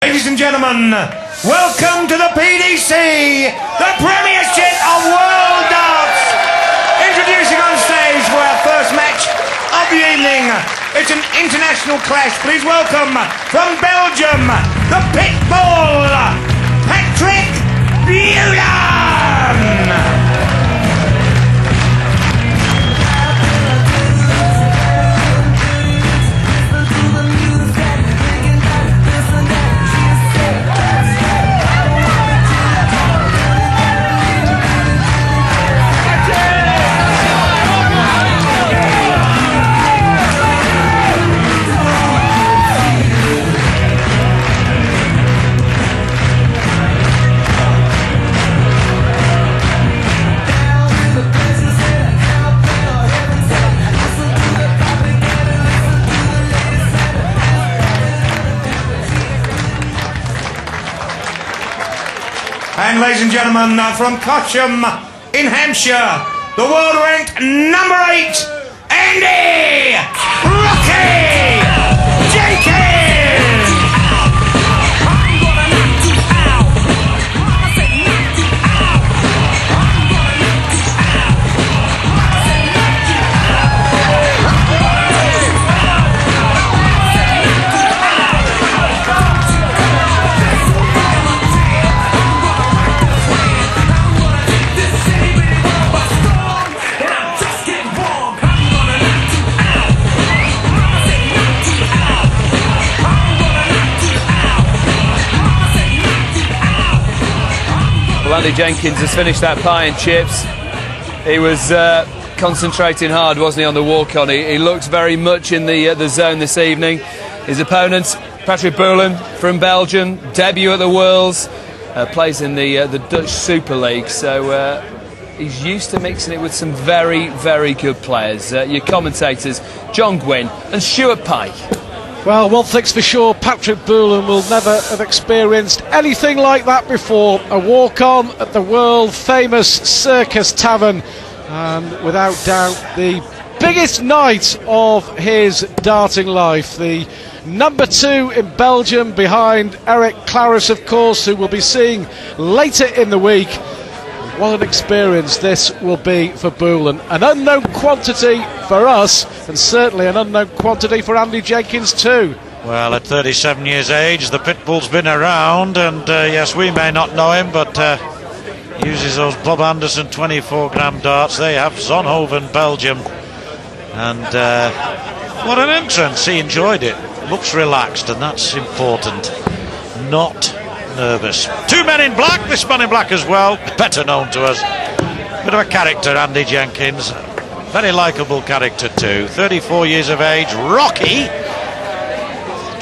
Ladies and gentlemen, welcome to the PDC, the Premiership of World Darts. Introducing on stage for our first match of the evening. It's an international clash. Please welcome from Belgium, the pitbull, Patrick Bulen. And ladies and gentlemen, from Cosham in Hampshire, the world ranked number 8, Andy Jenkins. Andy Jenkins has finished that pie and chips. He was concentrating hard, wasn't he, on the walk-on? He looks very much in the zone this evening. His opponent, Patrick Bulen from Belgium, debut at the Worlds, plays in the Dutch Super League, so he's used to mixing it with some very, very good players. Your commentators, John Gwynn and Stuart Pike. Well, one thing's for sure, Patrick Bulen will never have experienced anything like that before. A walk-on at the world-famous Circus Tavern, and without doubt the biggest night of his darting life. The number 2 in Belgium, behind Eric Claris, of course, who we'll be seeing later in the week. What an experience this will be for Bulen. An unknown quantity for us, and certainly an unknown quantity for Andy Jenkins too. Well, at 37 years age, the pitbull's been around, and yes, we may not know him, but uses those Bob Anderson 24-gram darts. They have Zonhoven, Belgium, and what an entrance. He enjoyed it. Looks relaxed, and that's important. Not nervous. 2 men in black, this man in black as well, better known to us. Bit of a character, Andy Jenkins. Very likeable character too. 34 years of age, Rocky.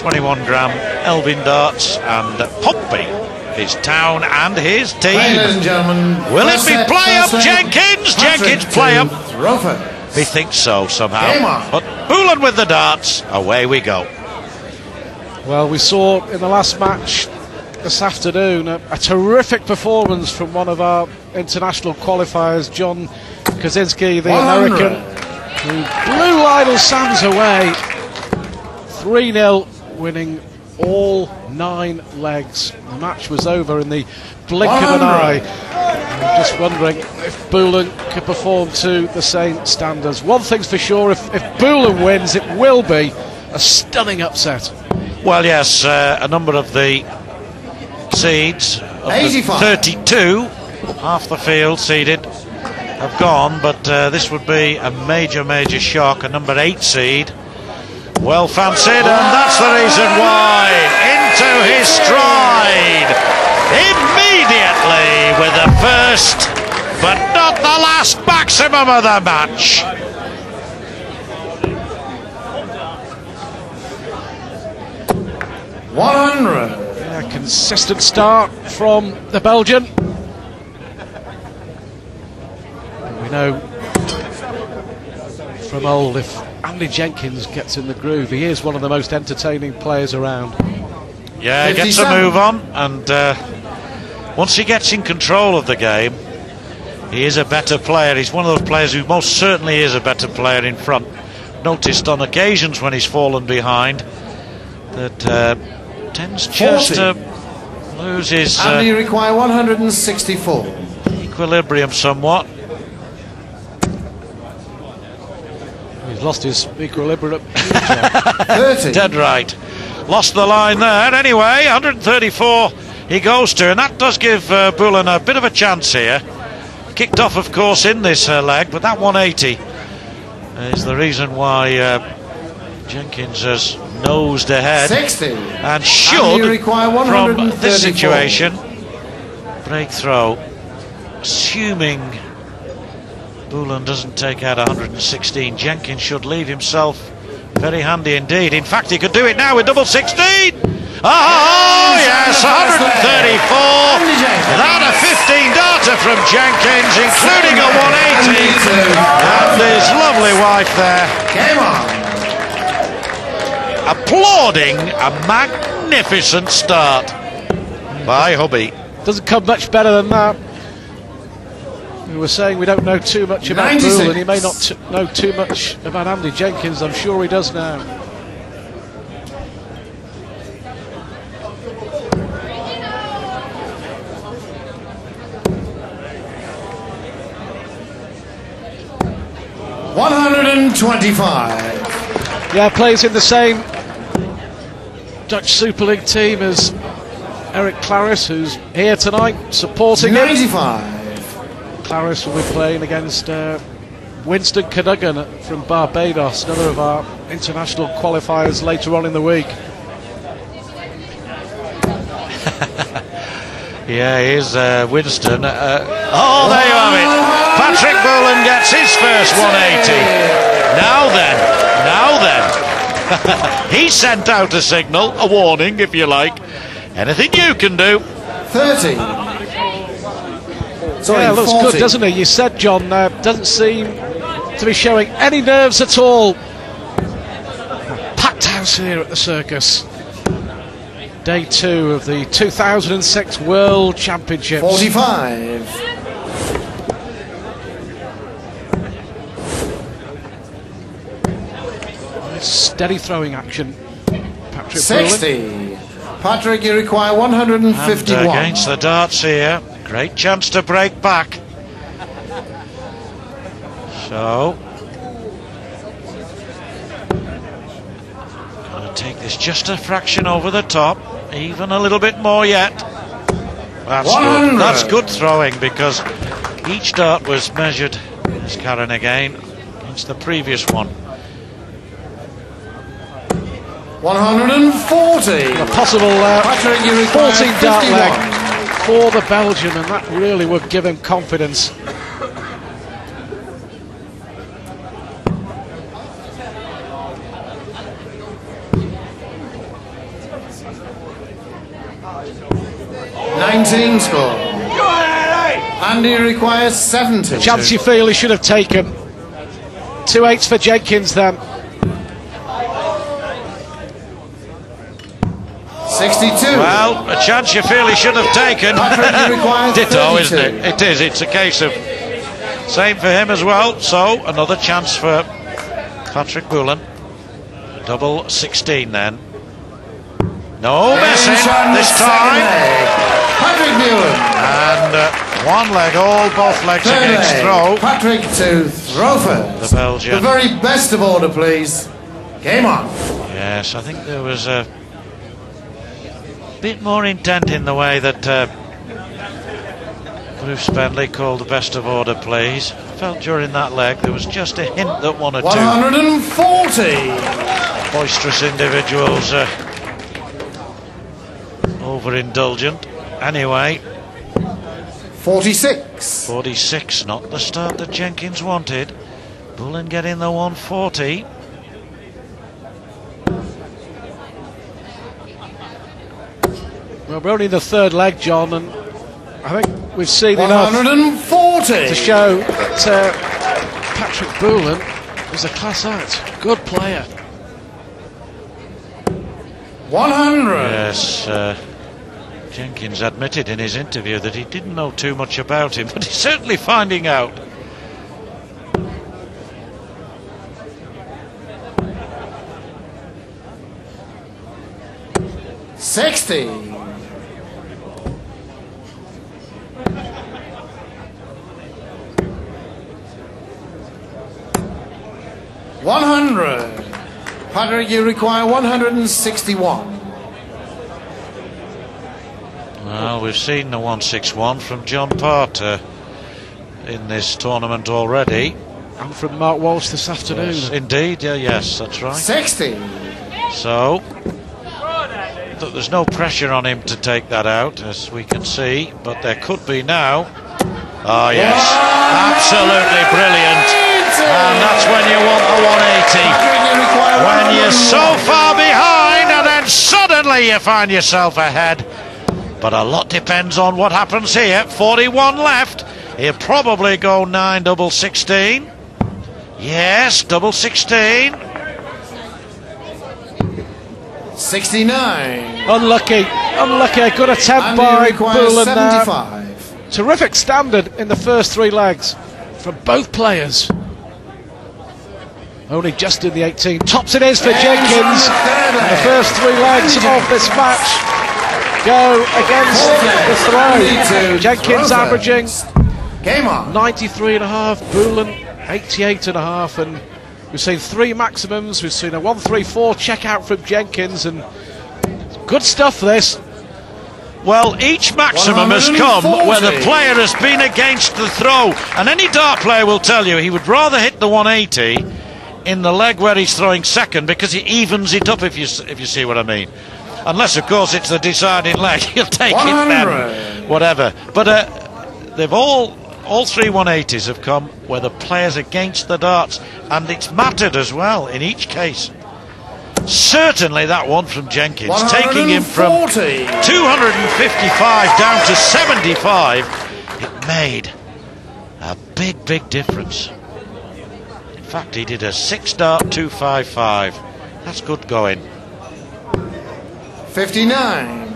21-gram Elvin darts, and Pompey, his town and his team. Ladies and gentlemen, will it be play-up, Jenkins? Jenkins play-up. We think so somehow. But Bulen with the darts, away we go. Well, we saw in the last match this afternoon a terrific performance from one of our international qualifiers, John Kaczynski, the American, who blew Lionel Sands away 3-0, winning all 9 legs. The match was over in the blink of an eye. I'm just wondering if Bulen could perform to the same standards. One thing's for sure, if Bulen wins, it will be a stunning upset. Well, yes, a number of the seeds of the 32, half the field seeded, have gone, but this would be a major shock. A number 8 seed, well fancied, and that's the reason why. Into his stride immediately with the first but not the last maximum of the match. A consistent start from the Belgian. We know from old, if Andy Jenkins gets in the groove, he is one of the most entertaining players around. Yeah, he gets a move on, and once he gets in control of the game, he is a better player. He's one of those players who most certainly is a better player in front. Noticed on occasions when he's fallen behind that tends just to lose his And you require 164. equilibrium somewhat. He's lost his equilibrium. 30. Dead right. Lost the line there. Anyway, 134 he goes to, and that does give Bulen a bit of a chance here. Kicked off, of course, in this leg, but that 180 is the reason why Jenkins has nosed ahead 60. and should, from this situation, break throw, assuming Bulen doesn't take out 116. Jenkins should leave himself very handy indeed. In fact, he could do it now with double 16. Oh, yes, 134. That a 15-darter from Jenkins, including a 180. And his lovely wife there. Game on. Applauding a magnificent start by hubby. Doesn't come much better than that. We were saying we don't know too much about 96. Bulen. He may not know too much about Andy Jenkins. I'm sure he does now. $125. Yeah, plays in the same Dutch Super League team as Eric Claris, who's here tonight supporting him. 95. Claris will be playing against Winston Cadogan from Barbados, another of our international qualifiers later on in the week. Yeah, here's Winston. Oh, there you have it. Patrick Bulen gets his first 180. Now then. He sent out a signal, a warning, if you like. Anything you can do. 30. Sorry, Yeah, looks 40. good, doesn't he? You said, John, doesn't seem to be showing any nerves at all. Packed house here at the circus. Day 2 of the 2006 World Championships. 45. Steady throwing action. Patrick 60. Bulen. Patrick, you require 151. And against the darts here. Great chance to break back. So, gonna take this just a fraction over the top, even a little bit more yet. That's 100. good. That's good throwing, because each dart was measured, as Karen again, against the previous one. 140. A possible Patrick, you require 14 dart 51. leg for the Belgian, and that really would give him confidence. $19 score. Andy requires 70. Chance you feel he should have taken. 2 8s for Jenkins then. 62. Well, a chance you feel he should have taken. Patrick, you require Ditto, 32. isn't it? It is. It's a case of same for him as well. So another chance for Patrick Bulen. Double 16 then. No messing this time. Patrick Bulen. And one leg, both legs Third against leg. throw. Patrick to throw first. The Belgian. The very best of order, please. Game on. Yes, I think there was a bit more intent in the way that Bruce Spenley called the best of order plays. I felt during that leg there was just a hint that one or two 140. boisterous individuals overindulgent. Anyway, 46. 46, not the start that Jenkins wanted. Bulen getting the 140. Well, we're only in the third leg, John, and I think we've seen enough 140. to show that Patrick Bulen is a class act. Good player. 100. Yes, Jenkins admitted in his interview that he didn't know too much about him, but he's certainly finding out. 60. 100. Patrick, you require 161. Well, we've seen the 161 from John Porter in this tournament already. And from Mark Walsh this afternoon. Yes, indeed, yes, that's right. 60. So, there's no pressure on him to take that out, as we can see, but there could be now. Oh, yes, absolutely brilliant. And that's when you want a 180. When you're so far behind and then suddenly you find yourself ahead. But a lot depends on what happens here. 41 left. He'll probably go 9 double 16. Yes, double 16. 69. Unlucky. A good attempt by Bulen there. 75. Terrific standard in the first 3 legs from both players. Only just in the 18. Tops it is for Jenkins. And the first 3 legs of this match go against the throw. Jenkins averaging 93.5, Bulen 88.5, and we've seen 3 maximums. We've seen a 1-3-4 check out from Jenkins, and good stuff this. Well, each maximum has come where the player has been against the throw, and any dart player will tell you he would rather hit the 180 in the leg where he's throwing second, because it evens it up, if you see what I mean. Unless, of course, it's the deciding leg, he'll take 100. It then, whatever. But they've all 3 180s have come where the player's against the darts, and it's mattered as well in each case. Certainly that one from Jenkins, taking him from 255 down to 75. It made a big difference. In fact, he did a 6-dart 255. That's good going. 59.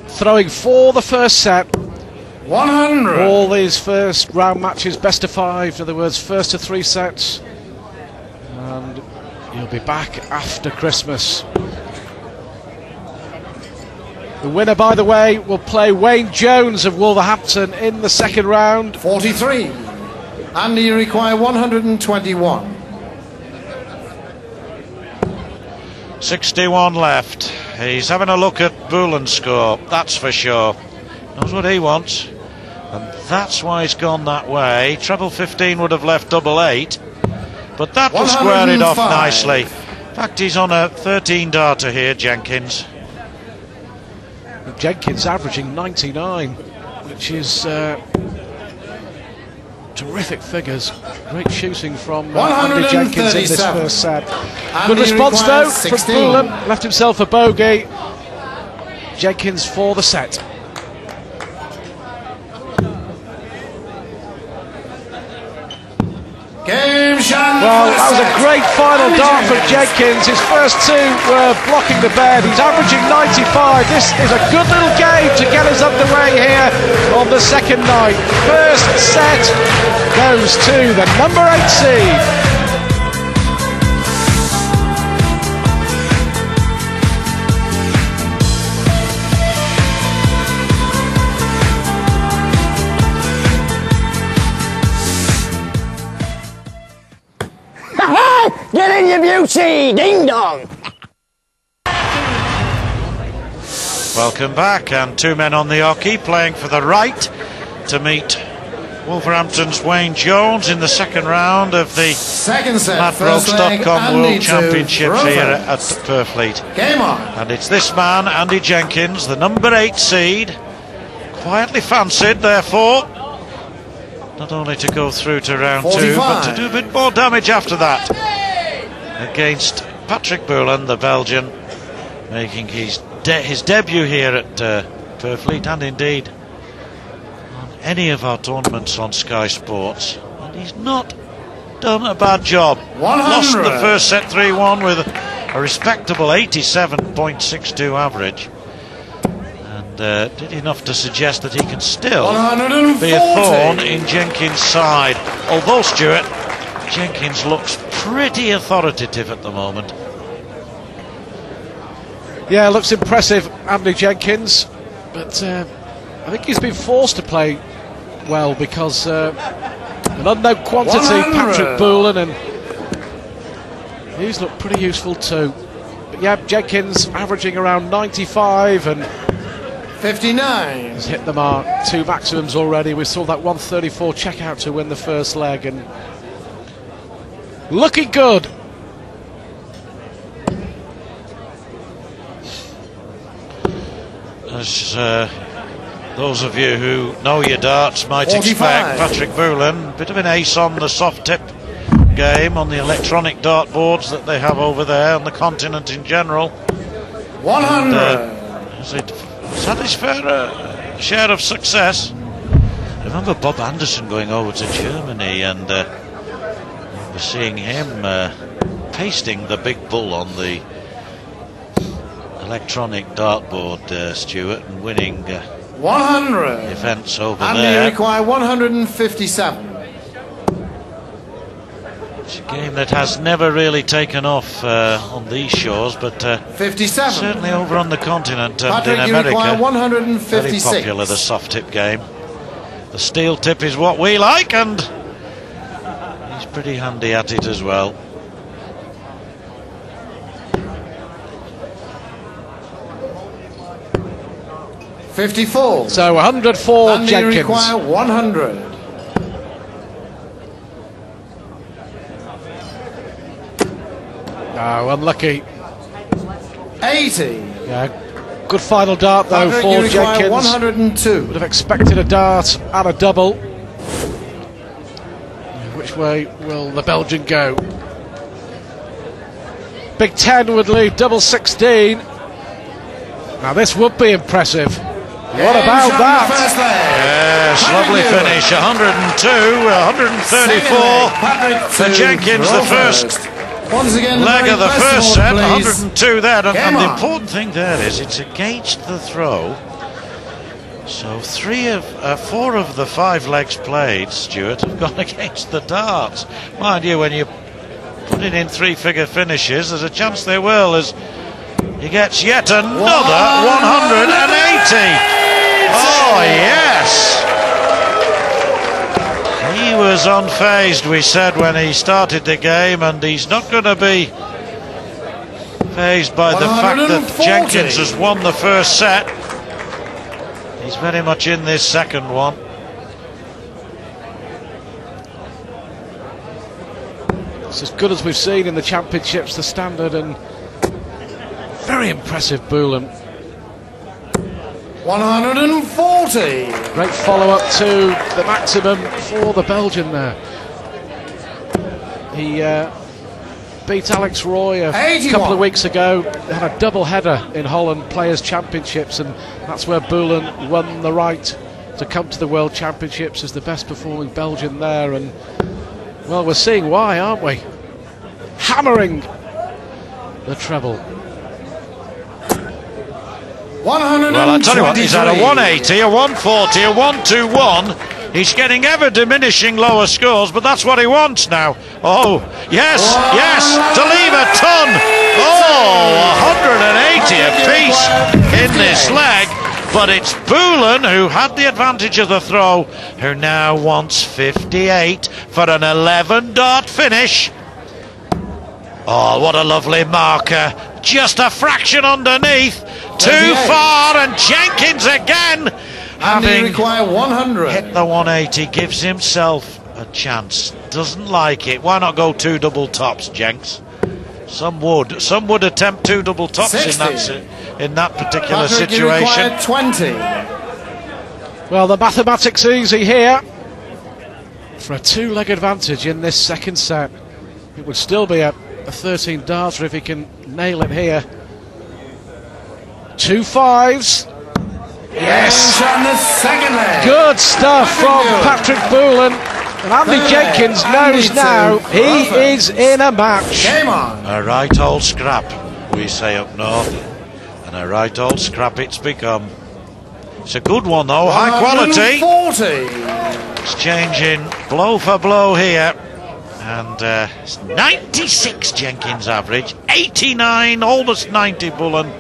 Throwing for the first set. 100. All these first round matches, best of 5, in other words, first of 3 sets. And you'll be back after Christmas. The winner, by the way, will play Wayne Jones of Wolverhampton in the second round. 43. Andy, you require 121. 61 left. He's having a look at Bulen's score, that's for sure. Knows what he wants, and that's why he's gone that way. Treble 15 would have left double 8, but that will square it off nicely. In fact, he's on a 13-darter here, Jenkins. Jenkins averaging 99, which is terrific figures. Great shooting from Andy Jenkins in this first set. Good response though from Bulen. Left himself a bogey. Jenkins for the set. Well, that was a great final dart from Jenkins. His first 2 were blocking the bed. He's averaging 95. This is a good little game to get us underway here on the second night. First set goes to the number 8 seed. Get in your beauty, ding dong. Welcome back, and 2 men on the hockey playing for the right to meet Wolverhampton's Wayne Jones in the second round of the Ladbrokes.com World Championships here at Purfleet. And it's this man, Andy Jenkins, the number 8 seed, quietly fancied, therefore, not only to go through to round 2, but to do a bit more damage after that against Patrick Bulen, the Belgian, making his debut here at Purfleet, and indeed on any of our tournaments on Sky Sports. And he's not done a bad job. 100. Lost the first set 3-1 with a respectable 87.62 average, and did enough to suggest that he can still be a thorn in Jenkins' side. Although, Stuart, Jenkins looks pretty authoritative at the moment. Yeah, looks impressive, Andy Jenkins, but I think he's been forced to play well because an unknown quantity, 100. Patrick Bulen, and he's looked pretty useful too. But yeah, Jenkins averaging around 95 and 59. has hit the mark, 2 maximums already. We saw that 134 checkout to win the first leg, and looking good. As those of you who know your darts might 45. expect, Patrick Bulen, bit of an ace on the soft tip game on the electronic dart boards that they have over there on the continent in general. 100. Has had his fair share of success. Remember Bob Anderson going over to Germany, and we're seeing him pasting the big bull on the electronic dartboard, Stuart, and winning 100. events over And there. they require 157. It's a game that has never really taken off on these shores, but 57. certainly over on the continent and Patrick, in you require America, 156. very popular, the soft tip game. The steel tip is what we like, and he's pretty handy at it as well. $54. So 104 And they Jenkins. require 100. Oh, unlucky. 80. Yeah, good final dart though Patrick, for you require Jenkins. 102. Would have expected a dart and a double. Which way will the Belgian go? Big 10 would leave double 16. Now this would be impressive. What about that? Yes, lovely finish. 102, 134 for Jenkins, the first Once again, leg of the first set. please. 102 there, and Come the on. important thing there is it's against the throw. So 4 of the 5 legs played, Stuart, have gone against the darts. Mind you, when you put it in 3-figure finishes, there's a chance they will, as he gets yet another 180. Oh, yes. He was unfazed, we said, when he started the game, and he's not going to be fazed by the fact that 140. Jenkins has won the first set. He's very much in this second one. It's as good as we've seen in the championships, the standard, and very impressive Bulen. 140. Great follow-up to the maximum for the Belgian there. He beat Alex Roy a 81. couple of weeks ago, had a double header in Holland Players Championships, and that's where Bulen won the right to come to the World Championships as the best performing Belgian there, and well, we're seeing why, aren't we? Hammering the treble. 123. Well, I tell you what, he's had a 180, a 140, a 121. He's getting ever diminishing lower scores, but that's what he wants now. Oh, yes, yes, to leave a ton. Oh, 180 apiece in this leg. But it's Bulen, who had the advantage of the throw, who now wants 58 for an 11-dart finish. Oh, what a lovely marker. Just a fraction underneath. Too far, and Jenkins again, And they having require 100. hit the 180, gives himself a chance. Doesn't like it. Why not go 2 double tops, Jenks? Some would attempt 2 double tops 60. in that particular Patrick, you situation. require 20. Well, the mathematics easy here for a 2-leg advantage in this second set. It would still be a 13 darter if he can nail it here. 2 5s. Yes. And the second leg. Good stuff from Patrick Bulen. And Andy Jenkins knows now he is in a match. Game on. A right old scrap, we say up north. And a right old scrap it's become. It's a good one though, high quality. 140. It's changing blow for blow here. And it's 96 Jenkins average, 89, almost 90 Bulen.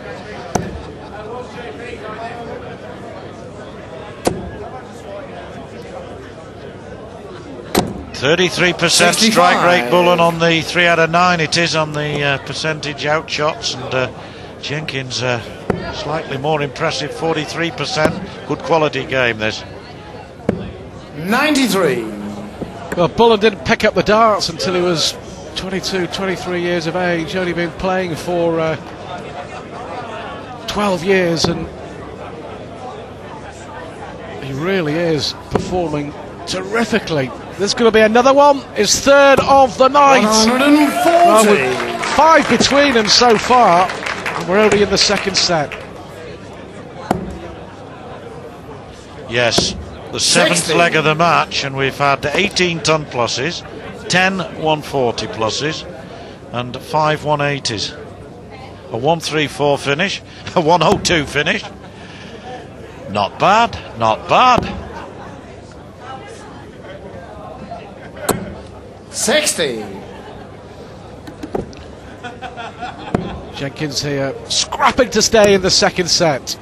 %33% strike rate Bulen on the 3 out of 9. It is on the percentage out shots, and Jenkins slightly more impressive, 43%. Good quality game this. 93. Well, Bulen didn't pick up the darts until he was 22, 23 years of age. Only been playing for 12 years, and he really is performing terrifically. There's going to be another one. His third of the night. 140. 5 between them so far, and we're only in the second set. Yes, the 7th leg of the match, and we've had 18 ton pluses, 10 140 pluses, and 5 180s. A 134 finish, a 102 finish. Not bad, not bad. 60. Jenkins here scrapping to stay in the second set.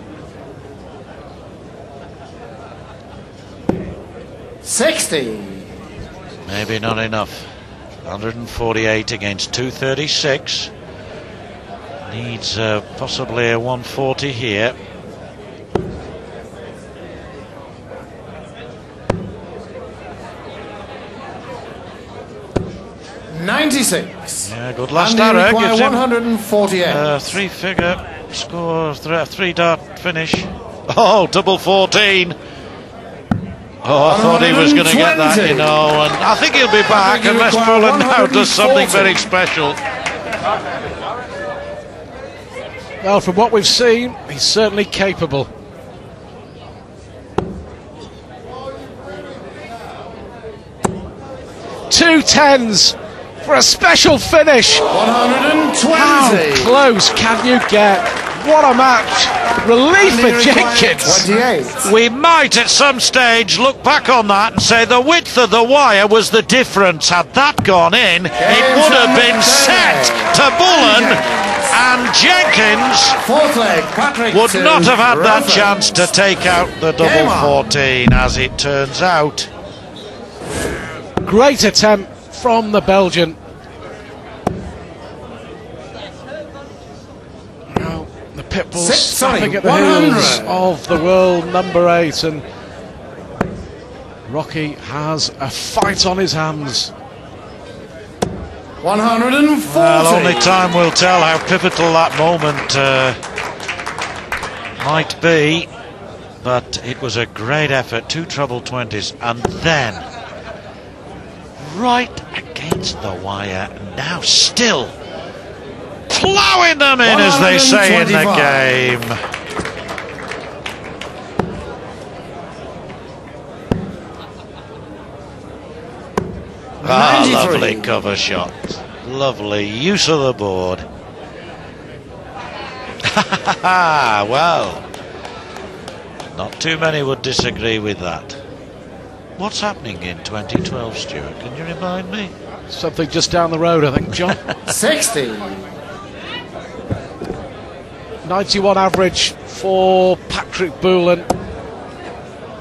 60. Maybe not enough. 148 against 236. Needs possibly a 140 here. Yeah, good last arrow. Gives him 148. 3-figure score, 3-dart finish. Oh, double 14. Oh, I thought he was going to get that, you know, and I think he'll be back unless Bulen now does something very special. Well, from what we've seen, he's certainly capable. Two tens for a special finish. 120. How close can you get? What a match. Relief for Jenkins. 28. We might at some stage look back on that and say the width of the wire was the difference. Had that gone in, it would have been set to Bulen, and Jenkins would not have had that chance to take out the double 14, as it turns out. Great attempt from the Belgian. Now, the pitbull snapping at the heels of the world number 8, and Rocky has a fight on his hands. 140. Well, only time will tell how pivotal that moment might be, but it was a great effort. 2 treble 20s, and then right against the wire, now still ploughing them in, as they say in the game. Ah, lovely cover shot. Lovely use of the board. Well, not too many would disagree with that. What's happening in 2012, Stuart? Can you remind me? Something just down the road, I think, John. 60. 91 average for Patrick Bulen.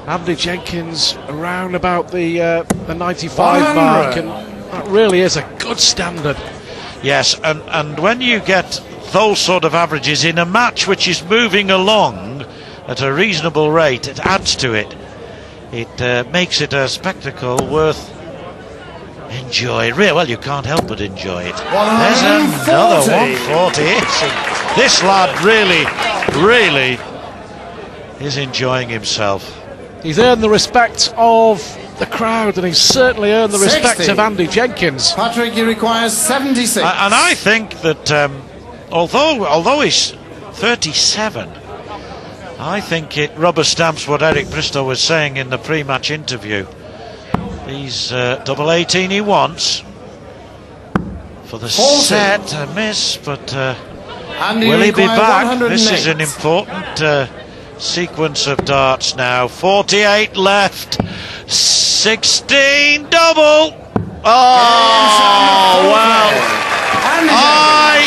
Andy Jenkins around about the 95 mark, and that really is a good standard. Yes, and when you get those sort of averages in a match which is moving along at a reasonable rate, it adds to it. It makes it a spectacle worth enjoying. Well, you can't help but enjoy it. There's another 140. This lad really is enjoying himself. He's earned the respect of the crowd, and he's certainly earned the respect of Andy Jenkins. Patrick, he requires 76. And I think that although he's 37, I think it rubber stamps what Eric Bristow was saying in the pre-match interview. He's double 18 he wants for the 40. set. A miss, but will he be back? This is an important sequence of darts now. 48 left, 16 double. Oh, well, I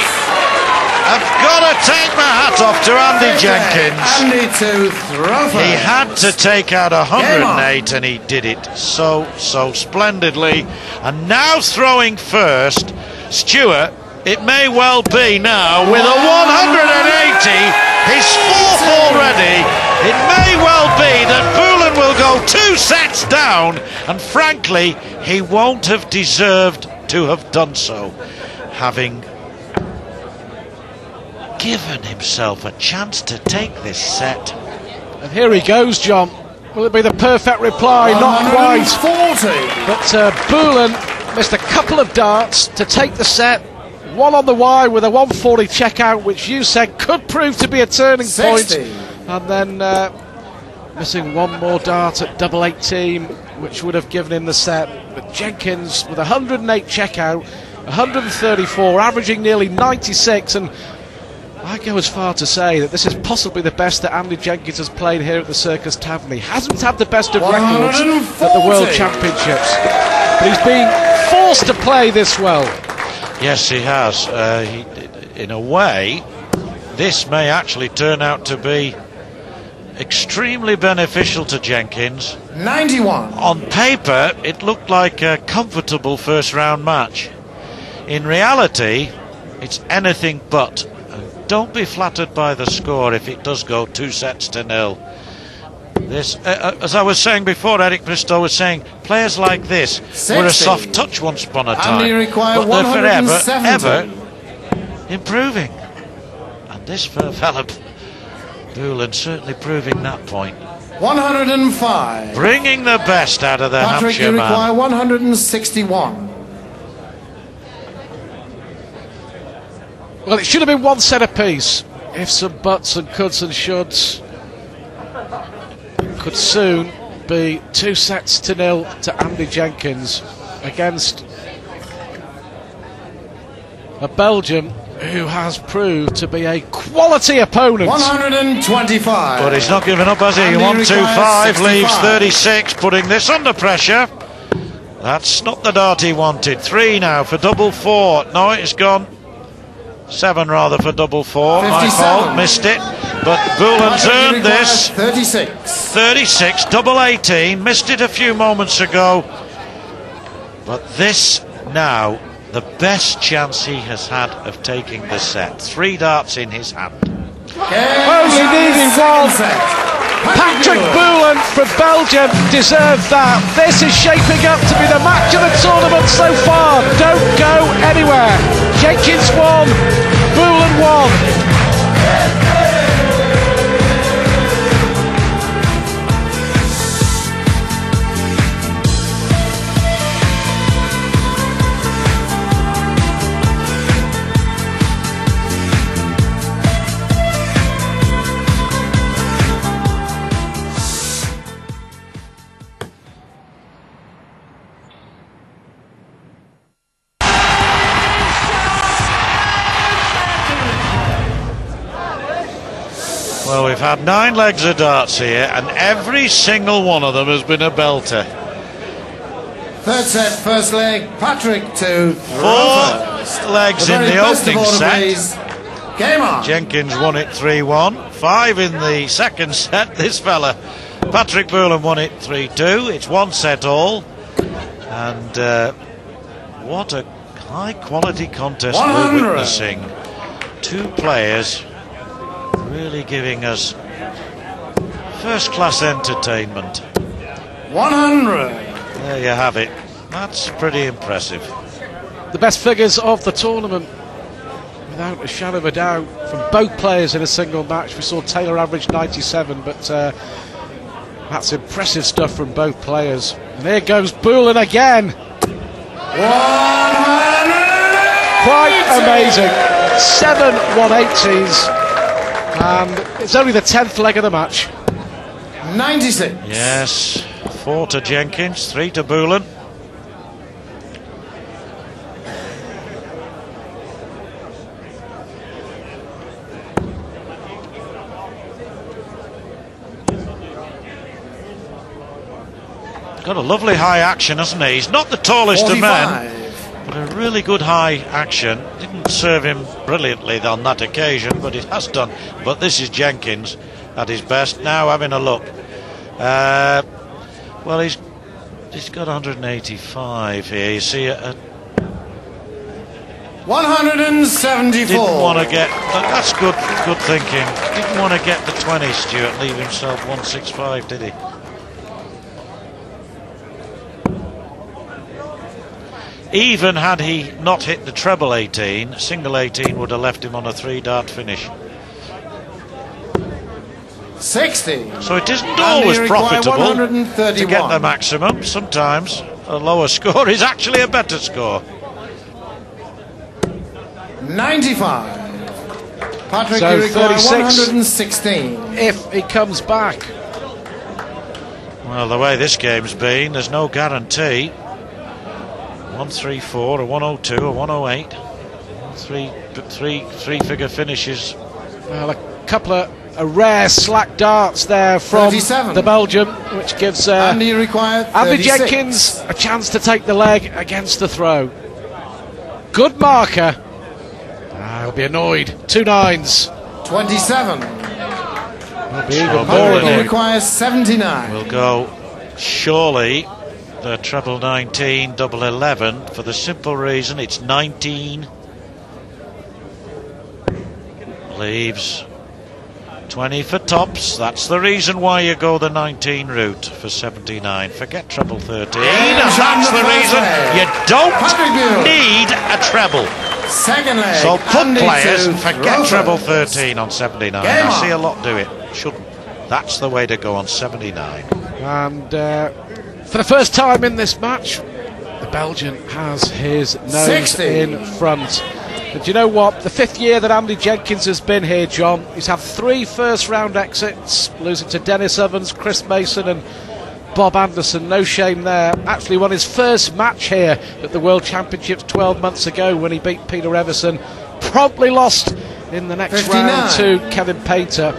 have got to take my hat off to Andy Jenkins. Andy to throw first. He had to take out 108 and he did it so splendidly. And now throwing first, Stuart, it may well be now with a 180, his fourth already. It may well be that Bulen will go 2 sets down, and frankly, he won't have deserved to have done so, having given himself a chance to take this set. And here he goes, John. Will it be the perfect reply? Not quite. 40. But Bulen missed a couple of darts to take the set. One on the wire with a 140 checkout, which you said could prove to be a turning 60. point. And then missing one more dart at double 18, which would have given him the set. But Jenkins with 108 checkout, 134, averaging nearly 96. And I go as far to say that this is possibly the best that Andy Jenkins has played here at the Circus Tavern. He hasn't had the best of records at the World Championships, but he's being forced to play this well. Yes, he has. In a way, this may actually turn out to be extremely beneficial to Jenkins. 91. On paper, it looked like a comfortable first round match. In reality, it's anything but. Don't be flattered by the score if it does go 2-0. This, as I was saying before, Eric Bristow was saying, players like this 60. were a soft touch once upon a time, And you require but they're forever, 170. ever improving. And this fella, Bulen, certainly proving that point. 105. Bringing the best out of the Patrick, Hampshire you man. require 161. Well, it should have been one set apiece. Ifs and buts and coulds and shoulds. Could soon be 2-0 to Andy Jenkins against a Belgium who has proved to be a quality opponent. 125. But he's not giving up, has he? Andy 125 leaves 65. 36, putting this under pressure. That's not the dart he wanted. 3 now for double 4. No, it's gone. 7 rather for double 4. My 57. fault, missed it. But Bulen's Patrick, you earned require this. 36. 36, double 18. Missed it a few moments ago. But this now, the best chance he has had of taking the set. 3 darts in his hand. Only needing one. Patrick Bulen from Belgium deserved that. This is shaping up to be the match of the tournament so far. Don't go anywhere. Jenkins won, Bulen won. Well, we've had 9 legs of darts here, and every single one of them has been a belter. Third set, first leg, Patrick to 4 legs in the opening set. Please. Game on. Jenkins won it 3-1. 5 in the second set. This fella, Patrick Bulen, won it 3-2. It's 1 set all. And what a high-quality contest 100. we're witnessing. 2 players really giving us first-class entertainment. 100. There you have it. That's pretty impressive. The best figures of the tournament, without a shadow of a doubt, from both players in a single match. We saw Taylor average 97, but that's impressive stuff from both players. And here goes Bulen again. 100. Quite amazing. 7 180s. And it's only the 10th leg of the match. 96. Yes, 4 to Jenkins, 3 to Bulen. got a lovely high action, hasn't he? He's not the tallest of men, but a really good high action. Didn't serve him brilliantly on that occasion, but it has done. But this is Jenkins at his best. Now having a look. Well, he's got 185 here. You see, 174. Didn't want to get. That's good thinking. Didn't want to get the 20, Stuart. Leave himself 165, did he? Even had he not hit the treble 18, single 18 would have left him on a 3-dart finish. 60. So it isn't always profitable to get the maximum. Sometimes a lower score is actually a better score. 95. Patrick, So you require 36 116. if he comes back. Well, the way this game's been, there's no guarantee. 134, a 102, a 108. Three-figure finishes. Well, a couple of rare slack darts there from 37. the Belgian, which gives Andy required Andy 36. Jenkins a chance to take the leg against the throw. Good marker. He'll be annoyed. 2 9s. 27. He'll be even more Patrick annoyed. requires 79. We'll go, surely, the treble 19, double 11, for the simple reason it's 19. Leaves 20 for tops. That's the reason why you go the 19 route for 79. Forget treble 13. And that's the reason you don't need a treble. Second leg. So put Andy players to and forget Rover. treble 13 on 79. Game I on. see a lot do it. Shouldn't. That's the way to go on 79. And for the first time in this match, the Belgian has his nose 60. in front. But you know what? The 5th year that Andy Jenkins has been here, John, he's had 3 first-round exits, losing to Dennis Evans, Chris Mason and Bob Anderson. No shame there. Actually won his first match here at the World Championships 12 months ago when he beat Peter Everson. Promptly lost in the next 59. round to Kevin Pater.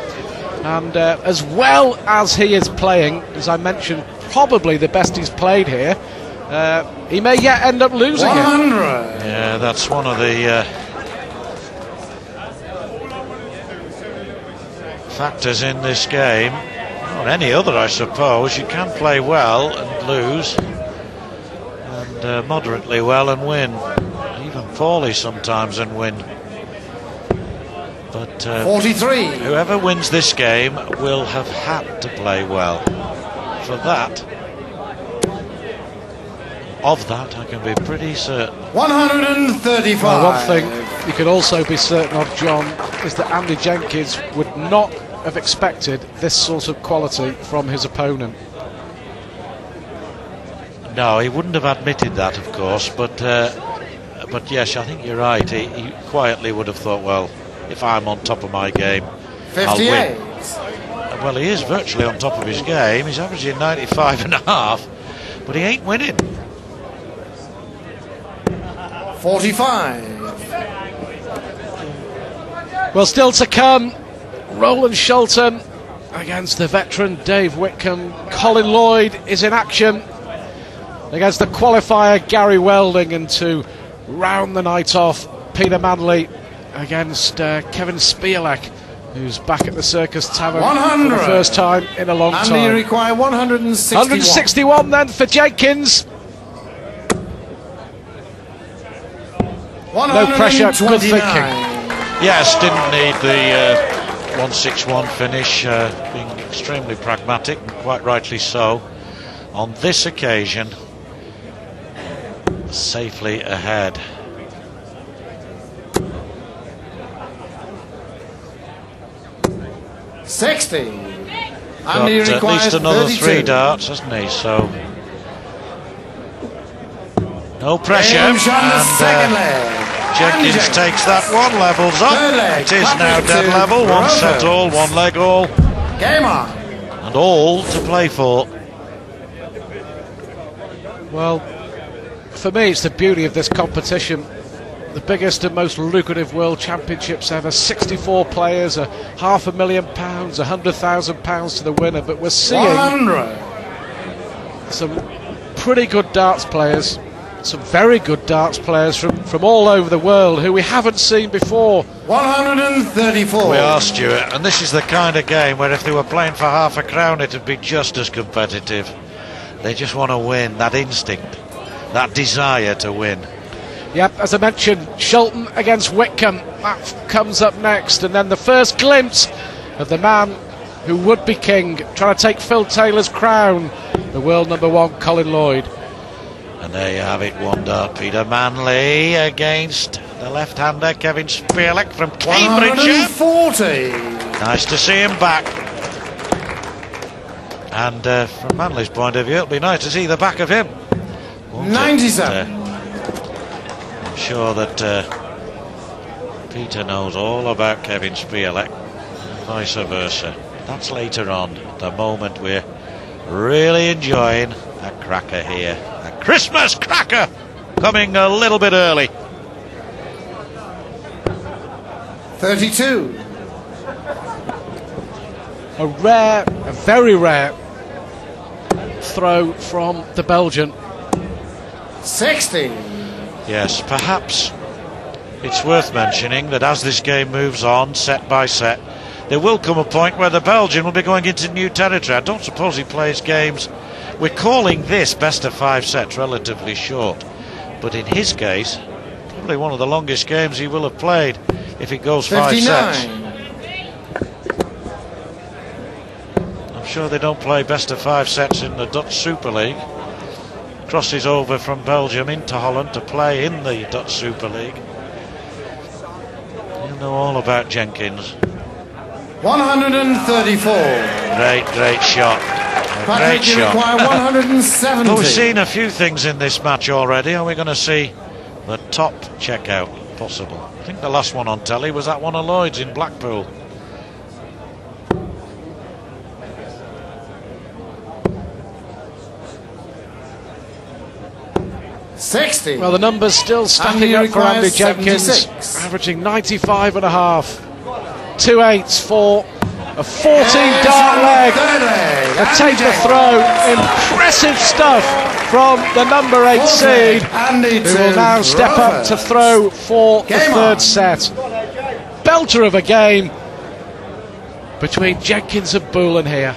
And as well as he is playing, as I mentioned, probably the best he's played here, he may yet end up losing 100. it. Yeah, that's one of the factors in this game, or any other, I suppose. You can play well and lose, and moderately well and win, even poorly sometimes and win. But 43. whoever wins this game will have had to play well. For that, of that, I can be pretty certain. 135. Well, one thing you can also be certain of, John, is that Andy Jenkins would not have expected this sort of quality from his opponent. No, he wouldn't have admitted that, of course, but yes, I think you're right. He quietly would have thought, well, if I'm on top of my game, 58. I'll win. Well, he is virtually on top of his game. He's averaging 95.5, but he ain't winning. 45. Well, still to come, Roland Shelton against the veteran Dave Whitcomb. Colin Lloyd is in action against the qualifier Gary Welding, and to round the night off, Peter Manley against Kevin Spielek, who's back at the Circus Tavern 100. for the first time in a long Andy time. require 161. 161 then for Jenkins. No pressure, good thinking. Yes, didn't need the 161 finish, being extremely pragmatic, and quite rightly so. On this occasion, safely ahead. $60. Got Andy at requires least another 32. 3 darts, hasn't he? So no pressure. Game shot in the And, second leg. Jenkins Andy takes that one, levels up. Third leg, It is now Patrick dead to level. One Rover. set all, 1 leg all, Game on. and all to play for. Well, for me, it's the beauty of this competition. The biggest and most lucrative World Championships ever. 64 players, £500,000, £100,000 to the winner. But we're seeing 100. some pretty good darts players, some very good darts players from all over the world who we haven't seen before. 134. We are, Stuart, and this is the kind of game where if they were playing for half a crown it'd be just as competitive. They just want to win, that instinct, that desire to win. Yep, as I mentioned, Shelton against Whitcomb, that comes up next, and then the first glimpse of the man who would be king, trying to take Phil Taylor's crown, the world #1 Colin Lloyd. And there you have it, one dart, Peter Manley against the left-hander Kevin Spelen from Cambridge. 140. Nice to see him back. And from Manley's point of view, it'll be nice to see the back of him. 97. I'm sure that Peter knows all about Kevin Spelen, and vice versa. That's later on. At the moment, we're really enjoying a cracker here. A Christmas cracker coming a little bit early. 32. A very rare throw from the Belgian. 60. Yes, perhaps it's worth mentioning that as this game moves on, set by set, there will come a point where the Belgian will be going into new territory. I don't suppose he plays games. We're calling this best of 5 sets relatively short, but in his case, probably one of the longest games he will have played if it goes 5 59. sets. I'm sure they don't play best of 5 sets in the Dutch Super League. Crosses over from Belgium into Holland to play in the Dutch Super League. You know all about Jenkins. 134. Great shot. Patrick, Great you shot. require 170. Well, we've seen a few things in this match already. Are we going to see the top checkout possible? I think the last one on telly was that one of Lloyd's in Blackpool. Well, the numbers still stacking up for Andy Jenkins, 76. averaging 95.5. 2 8s for a 14-dart leg. A take the throw. Impressive stuff from the #8 seed, who will now step up to throw for the third set. Belter of a game between Jenkins and Bulen here.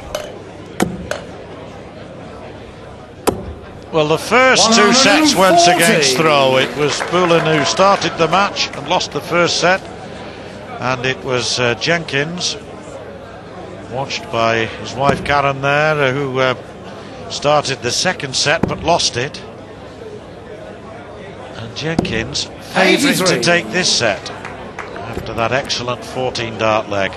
Well, the first 2 sets went against throw. It was Bulen who started the match and lost the first set, and it was Jenkins, watched by his wife Karen there, who started the second set but lost it. And Jenkins favourite to take this set after that excellent 14-dart leg.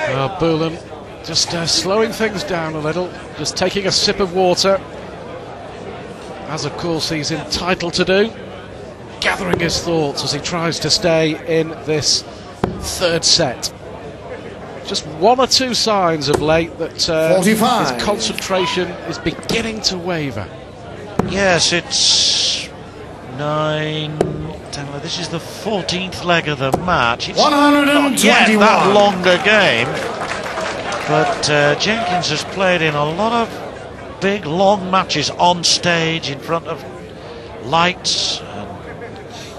Well, Bulen just slowing things down a little, just taking a sip of water, as of course he's entitled to do, gathering his thoughts as he tries to stay in this third set. Just 1 or 2 signs of late that his concentration is beginning to waver. Yes, it's 9, 10. This is the 14th leg of the match. It's 121. not yet that longer game, but Jenkins has played in a lot of big, long matches on stage in front of lights and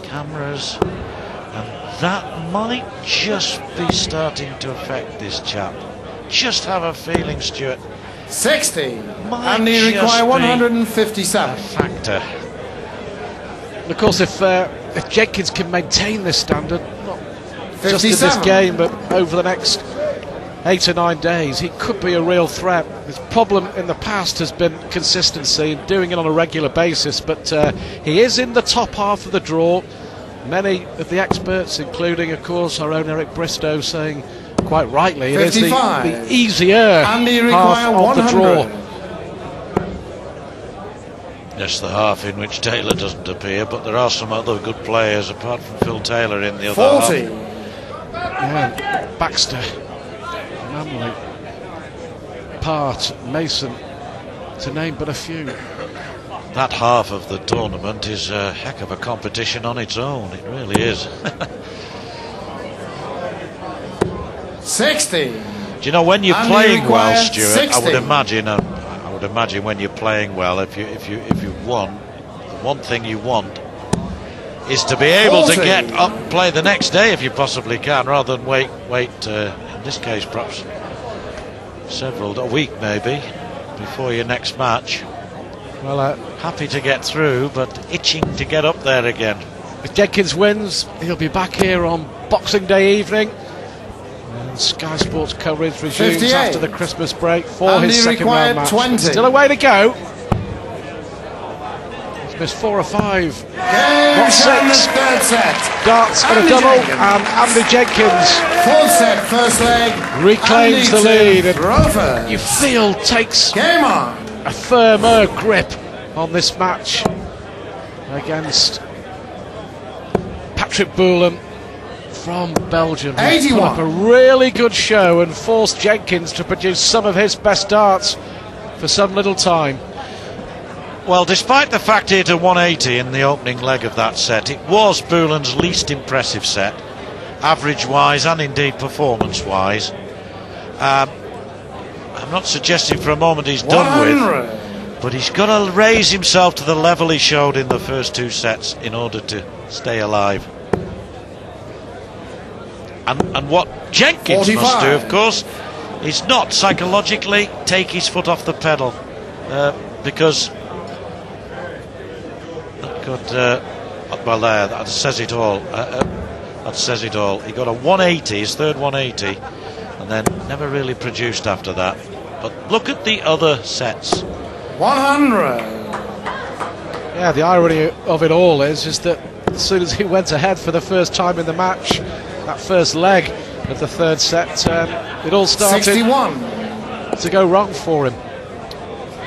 cameras, and that might just be starting to affect this chap. Just have a feeling, Stuart. 60. Might And you require just 157. a factor. And of course, if Jenkins can maintain this standard, not just in this 57. game, but over the next 8 or 9 days, he could be a real threat. His problem in the past has been consistency and doing it on a regular basis, but he is in the top half of the draw. Many of the experts, including, of course, our own Eric Bristow, saying quite rightly it is the easier half of the draw. Yes, the half in which Taylor doesn't appear, but there are some other good players apart from Phil Taylor in the other 40. half. Yeah, Baxter, Manley, Part, Mason, to name but a few. that half of the tournament is a heck of a competition on its own. It really is. 60. Do you know, when you're And playing well, Stuart, 60. I would imagine when you're playing well, if you won, the one thing you want is to be able 40. to get up and play the next day if you possibly can, rather than wait in this case perhaps a week maybe before your next match. Well, happy to get through, but itching to get up there again. if Jenkins wins, he'll be back here on Boxing Day evening. And Sky Sports coverage resumes 58. after the Christmas break for And his he second round required match. 20. Still a way to go. He's missed 4 or 5. Game Not shot in the 6. third set. Darts and a Andy double, Jenkins. and Andy Jenkins Full set, first leg. reclaims the Andy lead. to throw And first. you feel takes Game on. a firmer grip on this match against Patrick Bulen from Belgium. He 81. put up a really good show and forced Jenkins to produce some of his best darts for some little time. Well, despite the fact he hit a 180 in the opening leg of that set, it was Bulen's least impressive set, average-wise and indeed performance-wise. I'm not suggesting for a moment he's done with, 100. but he's got to raise himself to the level he showed in the first 2 sets in order to stay alive. And what Jenkins 45. must do, of course, is not psychologically take his foot off the pedal, because that could, well, there, that says it all. That says it all. He got a 180, his third 180, and then never really produced after that. But look at the other sets. 100. Yeah, the irony of it all is that as soon as he went ahead for the first time in the match, that first leg of the third set, it all started 61. to go wrong for him.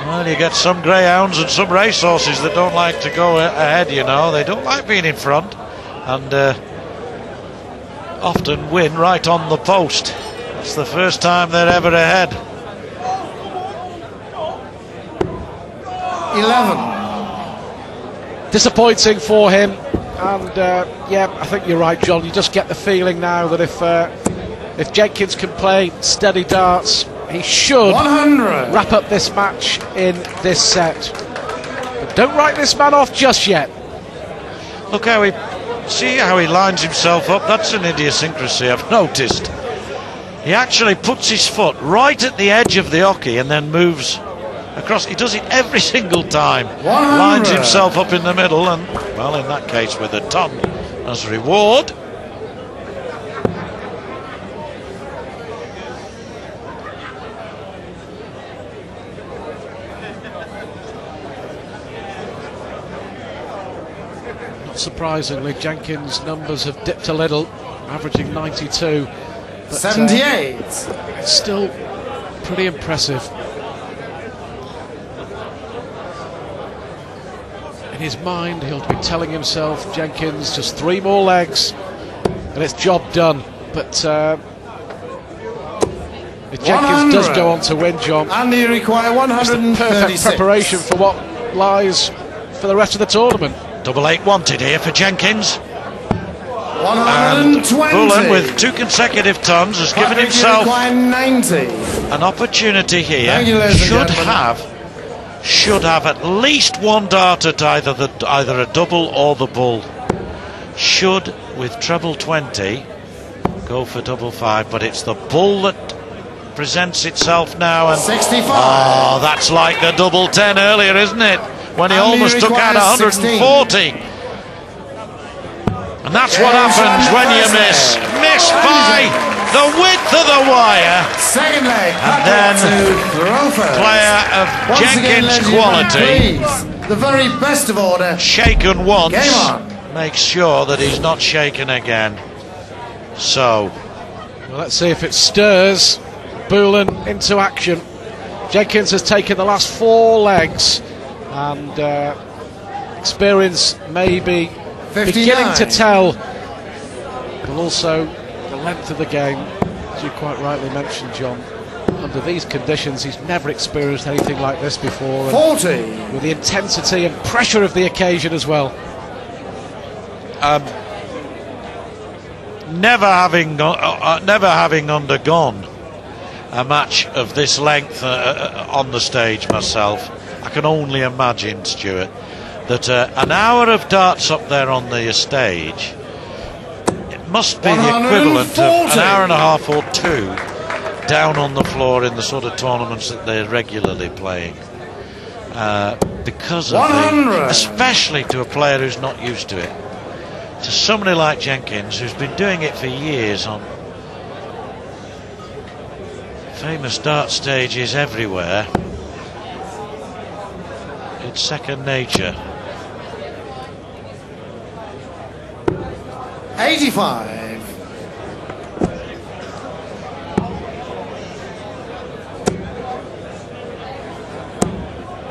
Well, you get some greyhounds and some racehorses that don't like to go ahead, you know. They don't like being in front, and often win right on the post. That's the first time they're ever ahead. 11. Disappointing for him, and yeah, I think you're right, John. You just get the feeling now that if Jenkins can play steady darts, he should 100. wrap up this match in this set. But don't write this man off just yet. Look how he lines himself up. That's an idiosyncrasy I've noticed. He actually puts his foot right at the edge of the hockey and then moves across. He does it every single time. 100. Lines himself up in the middle, and, well, in that case with a ton as reward. Surprisingly, Jenkins' numbers have dipped a little, averaging 92. But, 78. it's still pretty impressive. In his mind, he'll be telling himself, Jenkins, just 3 more legs, and it's job done. But if Jenkins does 100. go on to win, John, And he require it's the perfect 136. preparation for what lies for the rest of the tournament. Double 8 wanted here for Jenkins. 120. Bulen, with 2 consecutive tons, has given Patrick, you himself require 90. an opportunity here. Thank you, ladies and should have at least 1 dart at either a double or the bull. Should, with treble 20, go for double 5, but it's the bull that presents itself now. And 65. oh, that's like the double 10 earlier, isn't it? When he And he almost took out requires 140. And that's what happens when you miss. Miss by the width of the wire. Second leg. And then Patrick to throw first. Player of Once again, Jenkins' ladies and quality, gentlemen, please, the very best of order. shaken once, Game on. makes sure that he's not shaken again. So, Well, let's see if it stirs Bulen into action. Jenkins has taken the last 4 legs, and experience may be 59. beginning to tell, but also the length of the game, as you quite rightly mentioned, John. under these conditions. He's never experienced anything like this before. And 40. with the intensity and pressure of the occasion as well. Never having undergone a match of this length on the stage myself, I can only imagine, Stuart, that an hour of darts up there on the stage, it must be the equivalent of an hour and a half or two down on the floor in the sort of tournaments that they're regularly playing. Because of especially to a player who's not used to it. To somebody like Jenkins, who's been doing it for years on famous dart stages everywhere, it's second nature. 85.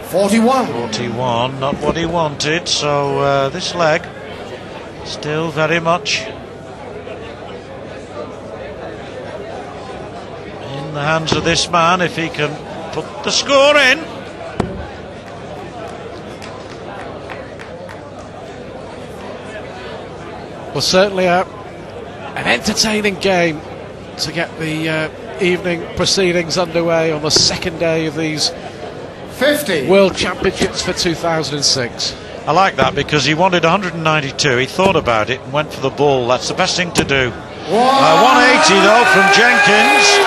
41. 41, not what he wanted, so this leg still very much in the hands of this man if he can put the score in. Well, certainly an entertaining game to get the evening proceedings underway on the second day of these 50. World Championships for 2006. I like that because he wanted 192, he thought about it and went for the ball. That's the best thing to do. 180 though from Jenkins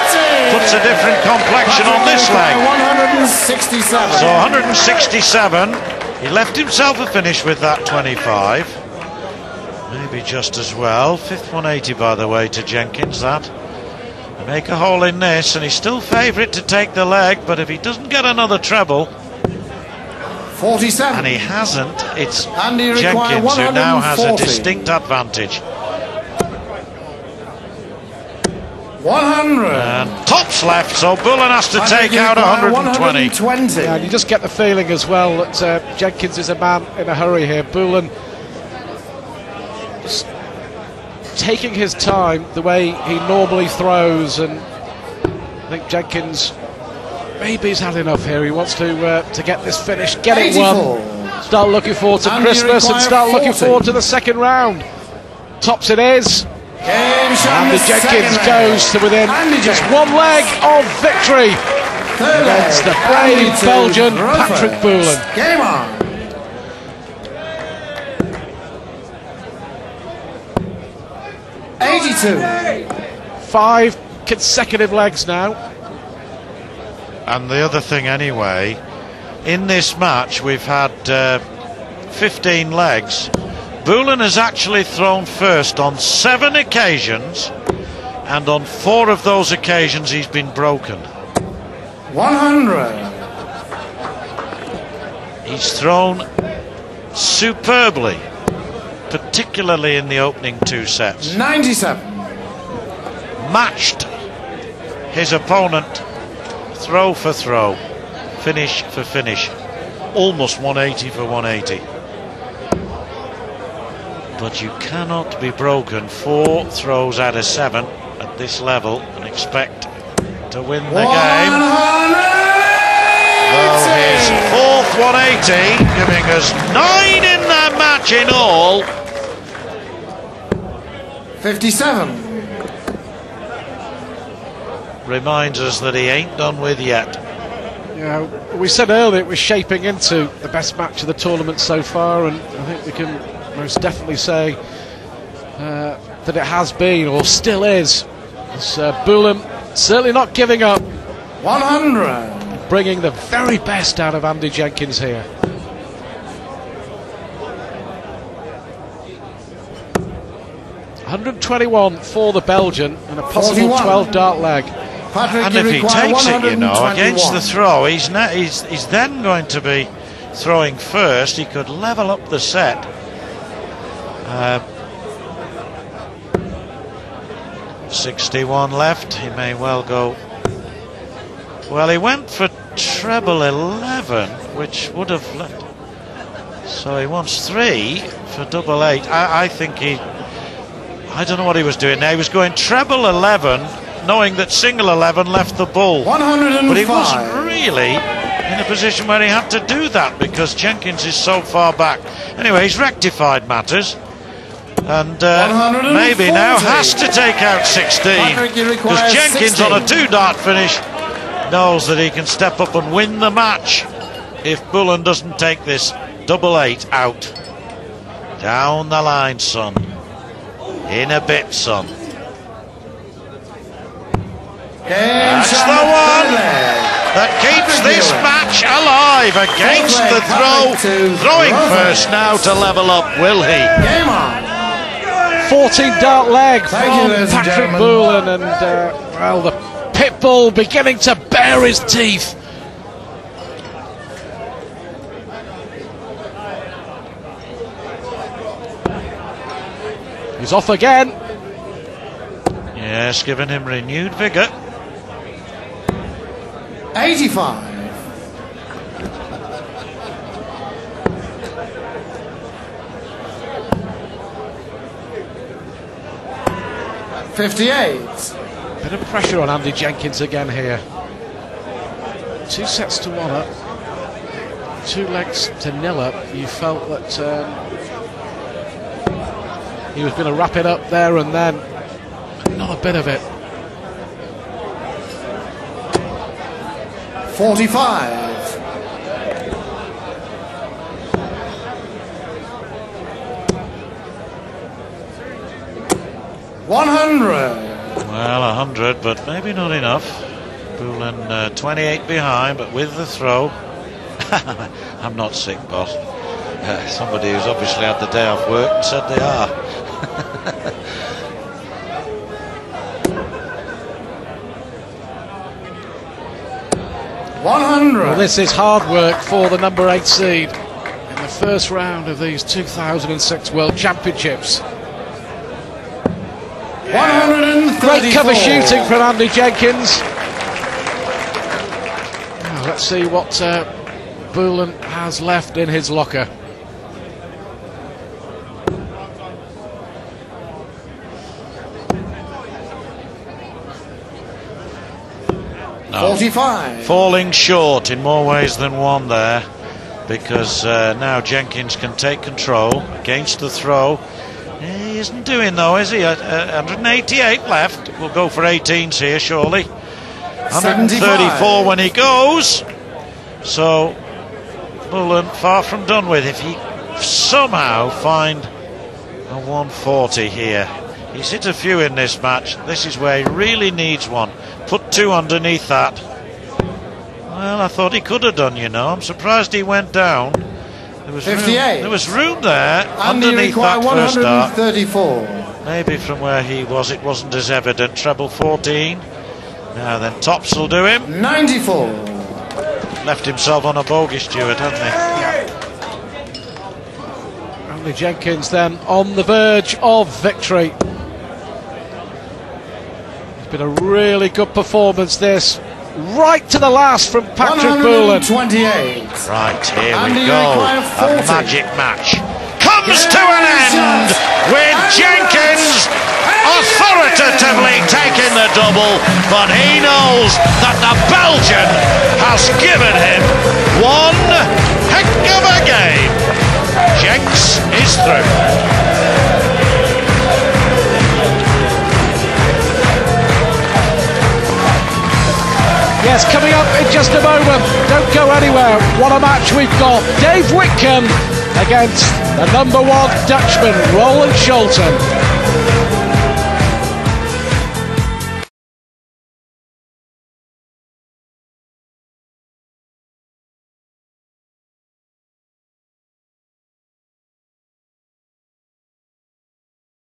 puts a different complexion on this leg. 167. So 167, he left himself a finish with that 25. Maybe just as well. Fifth 180 by the way to Jenkins, that. Make a hole in this and he's still favourite to take the leg, but if he doesn't get another treble, 47. and he hasn't, it's Andy Jenkins who now has a distinct advantage. 100. And tops left, so Bulen has to take out 120. Yeah, and you just get the feeling as well that Jenkins is a man in a hurry here. Bulen taking his time the way he normally throws, and I think Jenkins maybe he's had enough here. He wants to get this finish, get 84. it won, start looking forward to Christmas and start looking forward to the second round. Tops it is. Andy Jenkins goes to within just one leg of victory against the brave Belgian Patrick Bulen. Game on. 82. 5 consecutive legs now. And the other thing anyway, in this match we've had 15 legs. Bulen has actually thrown first on 7 occasions, and on 4 of those occasions he's been broken. 100. He's thrown superbly, particularly in the opening 2 sets. 97. Matched his opponent throw for throw, finish for finish. Almost 180 for 180. But you cannot be broken 4 throws out of 7 at this level and expect to win the game. Though his 4th 180, giving us 9 in that match in all. 57. Reminds us that he ain't done with yet. Yeah, we said earlier it was shaping into the best match of the tournament so far, and I think we can most definitely say that it has been, or still is. It's Bulen certainly not giving up. 100. Bringing the very best out of Andy Jenkins here. $121 for the Belgian and a possible 41. 12 dart leg. Patrick, And if he takes it, you know, against the throw, he's then going to be throwing first. He could level up the set. 61 left. He may well go. Well, he went for treble 11, which would have left. So he wants 3 for double 8. I think he. I don't know what he was doing there. He was going treble 11 knowing that single 11 left the bull. 105. But he wasn't really in a position where he had to do that because Jenkins is so far back. Anyway, he's rectified matters. And maybe now has to take out 16 because Jenkins 16. On a 2-dart finish knows that he can step up and win the match if Bulen doesn't take this double 8 out. Down the line, son. In a bit, son. That's the one that keeps this match alive against the throw. Throwing first now to level up, will he? Game on. 14-dart leg from Patrick Bulen, and well, the pitbull beginning to bare his teeth. He's off again. Yes, giving him renewed vigour. 85. 58. Bit of pressure on Andy Jenkins again here. 2 sets to 1 up. 2 legs to 0 up. You felt that he was going to wrap it up there and then. Not a bit of it. 45. 100. Well, 100, but maybe not enough. Bulen 28 behind, but with the throw. I'm not sick, boss. Somebody who's obviously had the day off work and said they are. 100. Well, this is hard work for the number 8 seed in the first round of these 2006 World Championships. 134. Great cover shooting from Andy Jenkins. Now, let's see what Bulen has left in his locker. No. 45. Falling short in more ways than one there, because now Jenkins can take control against the throw. He isn't doing though, is he? 188 left. We'll go for 18s here, surely. 134 when he goes. So Bulen far from done with. If he somehow find a 140 here. He's hit a few in this match. This is where he really needs one. Put 2 underneath that. Well, I thought he could have done, you know. I'm surprised he went down. There was 58. Room, there was room there Andy underneath that first dart. 134. Maybe from where he was, it wasn't as evident. Treble 14. Now then, tops will do him. 94. Left himself on a bogey, Stuart, hasn't he? Andy Jenkins then on the verge of victory. It's been a really good performance, this. Right to the last from Patrick Bulen. 128. Right, here Andy we go. A magic match comes to an end with Jenkins authoritatively taking the double, but he knows that the Belgian has given him one heck of a game. Jenks is through. Yes, coming up in just a moment. Don't go anywhere. What a match we've got. Dave Whitcomb against the number 1 Dutchman, Roland Scholten.